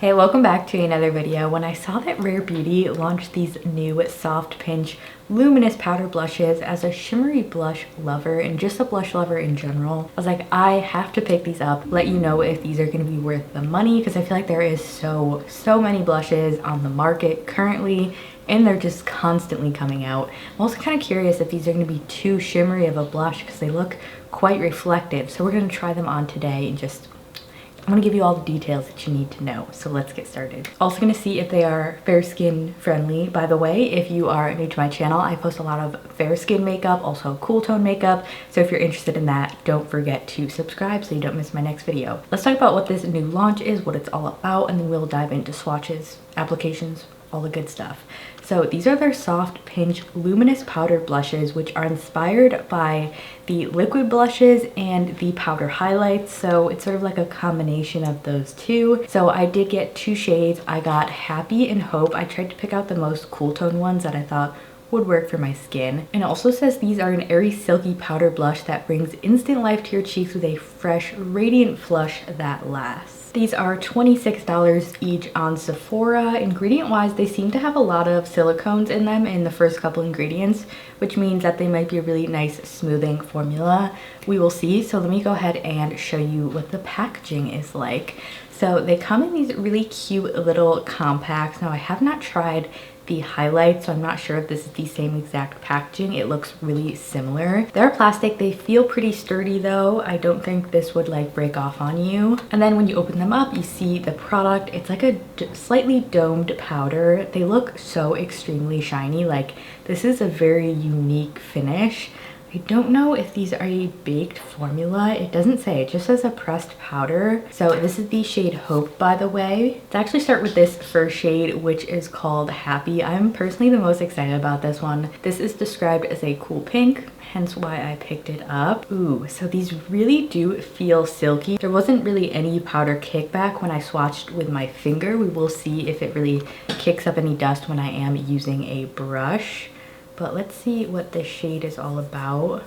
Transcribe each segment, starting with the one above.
Hey, welcome back to another video. When I saw that Rare Beauty launched these new Soft Pinch Luminous powder blushes, as a shimmery blush lover and just a blush lover in general, I was like, I have to pick these up, let you know if these are going to be worth the money, because I feel like there is so many blushes on the market currently and they're just constantly coming out. I'm also kind of curious if these are going to be too shimmery of a blush because they look quite reflective. So we're going to try them on today and I'm gonna give you all the details that you need to know, so let's get started. Also gonna see if they are fair skin friendly. By the way, if you are new to my channel, I post a lot of fair skin makeup, also cool tone makeup, so if you're interested in that, don't forget to subscribe so you don't miss my next video. Let's talk about what this new launch is, what it's all about, and then we'll dive into swatches, applications, all the good stuff. So these are their Soft Pinch Luminous powder blushes, which are inspired by the liquid blushes and the powder highlights. So it's sort of like a combination of those two. So I did get two shades. I got Happy and Hope. I tried to pick out the most cool tone ones that I thought would work for my skin. And it also says these are an airy silky powder blush that brings instant life to your cheeks with a fresh, radiant flush that lasts. These are $26 each on Sephora. Ingredient wise, they seem to have a lot of silicones in them in the first couple ingredients, which means that they might be a really nice smoothing formula. We will see. So let me go ahead and show you what the packaging is like. So they come in these really cute little compacts. Now I have not tried the highlights, so I'm not sure if this is the same exact packaging. It looks really similar. They're plastic. They feel pretty sturdy though. I don't think this would like break off on you. And then when you open them up, you see the product. It's like a slightly domed powder. They look so extremely shiny. Like, this is a very unique finish. I don't know if these are a baked formula. It doesn't say, it just says a pressed powder. So this is the shade Hope, by the way. Let's actually start with this first shade, which is called Happy. I'm personally the most excited about this one. This is described as a cool pink, hence why I picked it up. Ooh, so these really do feel silky. There wasn't really any powder kickback when I swatched with my finger. We will see if it really kicks up any dust when I am using a brush. But let's see what this shade is all about.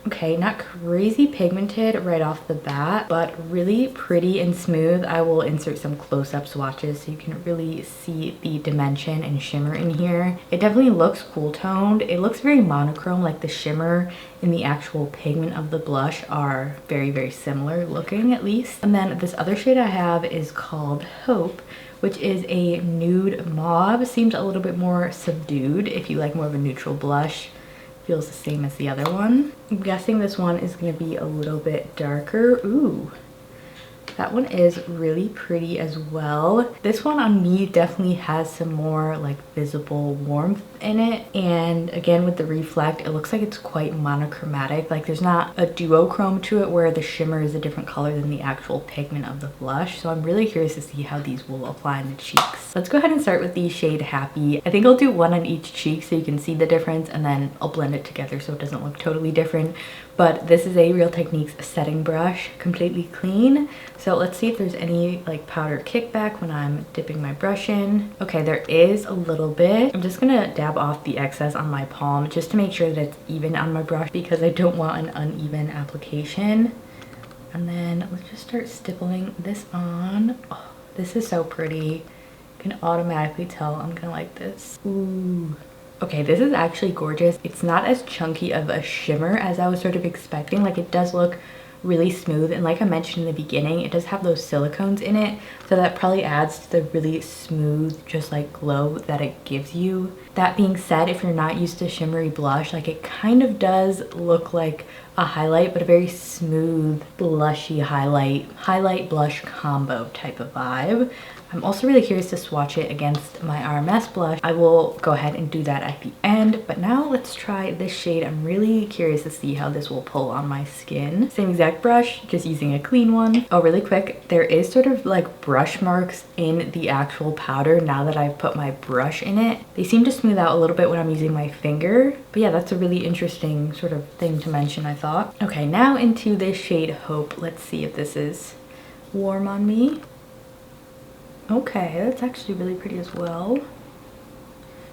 Okay, not crazy pigmented right off the bat, but really pretty and smooth. I will insert some close-up swatches so you can really see the dimension and shimmer in here. It definitely looks cool toned. It looks very monochrome, like the shimmer and the actual pigment of the blush are very similar looking, at least. And then this other shade I have is called Hope, which is a nude mauve. Seems a little bit more subdued if you like more of a neutral blush. Feels the same as the other one. I'm guessing this one is gonna be a little bit darker. Ooh, that one is really pretty as well. This one on me definitely has some more like visible warmth in it. And again, with the reflect, it looks like it's quite monochromatic. Like, there's not a duochrome to it where the shimmer is a different color than the actual pigment of the blush. So I'm really curious to see how these will apply in the cheeks. Let's go ahead and start with the shade Happy. I think I'll do one on each cheek so you can see the difference, and then I'll blend it together so it doesn't look totally different. But this is a Real Techniques setting brush, completely clean. So let's see if there's any like powder kickback when I'm dipping my brush in. Okay, there is a little bit. I'm just gonna dab off the excess on my palm just to make sure that it's even on my brush because I don't want an uneven application. And then let's just start stippling this on. Oh, this is so pretty. You can automatically tell I'm gonna like this. Ooh. Okay, this is actually gorgeous. It's not as chunky of a shimmer as I was sort of expecting. Like, it does look really smooth, and like I mentioned in the beginning, it does have those silicones in it, so that probably adds to the really smooth, just like glow that it gives you. That being said, if you're not used to shimmery blush, like, it kind of does look like a highlight, but a very smooth, blushy highlight blush combo type of vibe. I'm also really curious to swatch it against my RMS blush. I will go ahead and do that at the end, but now let's try this shade. I'm really curious to see how this will pull on my skin. Same exact brush, just using a clean one. Oh, really quick, there is sort of like brush marks in the actual powder now that I've put my brush in it. They seem to smooth out a little bit when I'm using my finger, but yeah, that's a really interesting sort of thing to mention, I thought. Okay, now into this shade Hope. Let's see if this is warm on me. Okay, that's actually really pretty as well.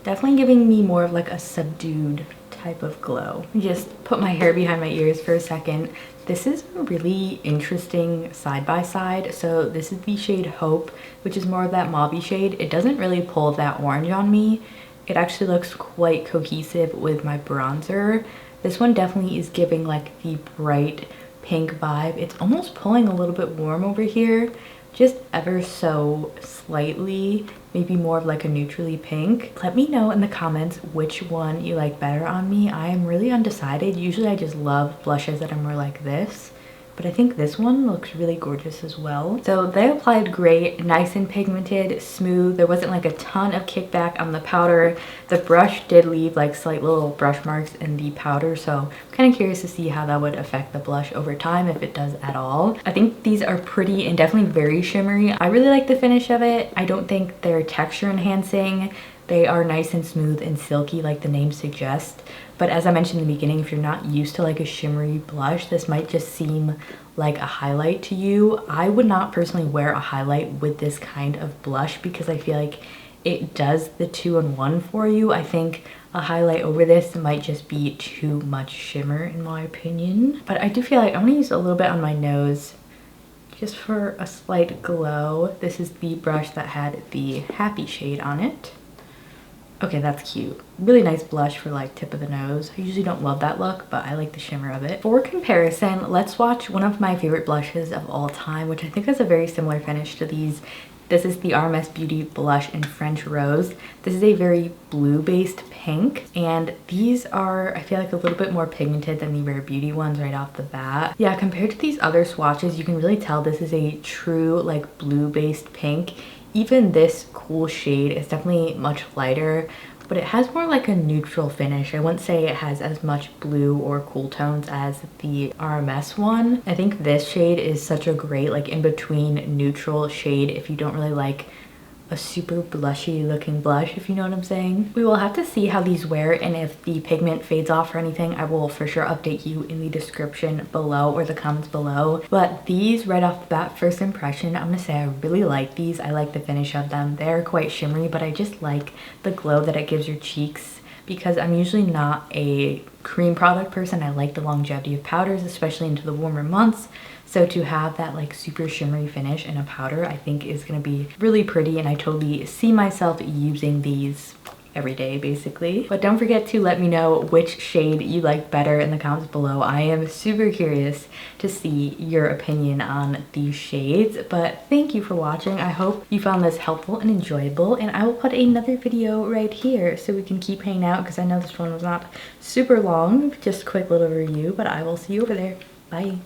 Definitely giving me more of like a subdued type of glow. Just put my hair behind my ears for a second. This is a really interesting side by side. So this is the shade Hope, which is more of that mauve shade. It doesn't really pull that orange on me. It actually looks quite cohesive with my bronzer. This one definitely is giving like the bright pink vibe. It's almost pulling a little bit warm over here, just ever so slightly, maybe more of like a neutrally pink. Let me know in the comments which one you like better on me. I am really undecided. Usually I just love blushes that are more like this, but I think this one looks really gorgeous as well. So they applied great, nice and pigmented, smooth. There wasn't like a ton of kickback on the powder. The brush did leave like slight little brush marks in the powder, so I'm kind of curious to see how that would affect the blush over time, if it does at all. I think these are pretty and definitely very shimmery. I really like the finish of it. I don't think they're texture enhancing. They are nice and smooth and silky like the name suggests. But as I mentioned in the beginning, if you're not used to like a shimmery blush, this might just seem like a highlight to you. I would not personally wear a highlight with this kind of blush because I feel like it does the 2-in-1 for you. I think a highlight over this might just be too much shimmer in my opinion. But I do feel like I'm gonna use a little bit on my nose just for a slight glow. This is the brush that had the Happy shade on it. Okay, that's cute. Really nice blush for like tip of the nose. I usually don't love that look, but I like the shimmer of it. For comparison, let's swatch one of my favorite blushes of all time, which I think has a very similar finish to these. This is the RMS Beauty Blush in French Rose. This is a very blue-based pink, and these are, I feel like, a little bit more pigmented than the Rare Beauty ones right off the bat. Yeah, compared to these other swatches, you can really tell this is a true like blue-based pink. Even this cool shade is definitely much lighter, but it has more like a neutral finish. I wouldn't say it has as much blue or cool tones as the RMS one. I think this shade is such a great like in-between neutral shade if you don't really like a super blushy looking blush, if you know what I'm saying. We will have to see how these wear, and if the pigment fades off or anything, I will for sure update you in the description below or the comments below. But these right off the bat, first impression, I'm gonna say I really like these. I like the finish of them. They're quite shimmery, but I just like the glow that it gives your cheeks because I'm usually not a cream product person. I like the longevity of powders, especially into the warmer months. So to have that like super shimmery finish in a powder, I think is gonna be really pretty, and I totally see myself using these every day basically. But don't forget to let me know which shade you like better in the comments below. I am super curious to see your opinion on these shades. But thank you for watching. I hope you found this helpful and enjoyable, and I will put another video right here so we can keep hanging out because I know this one was not super long, just a quick little review, but I will see you over there. Bye.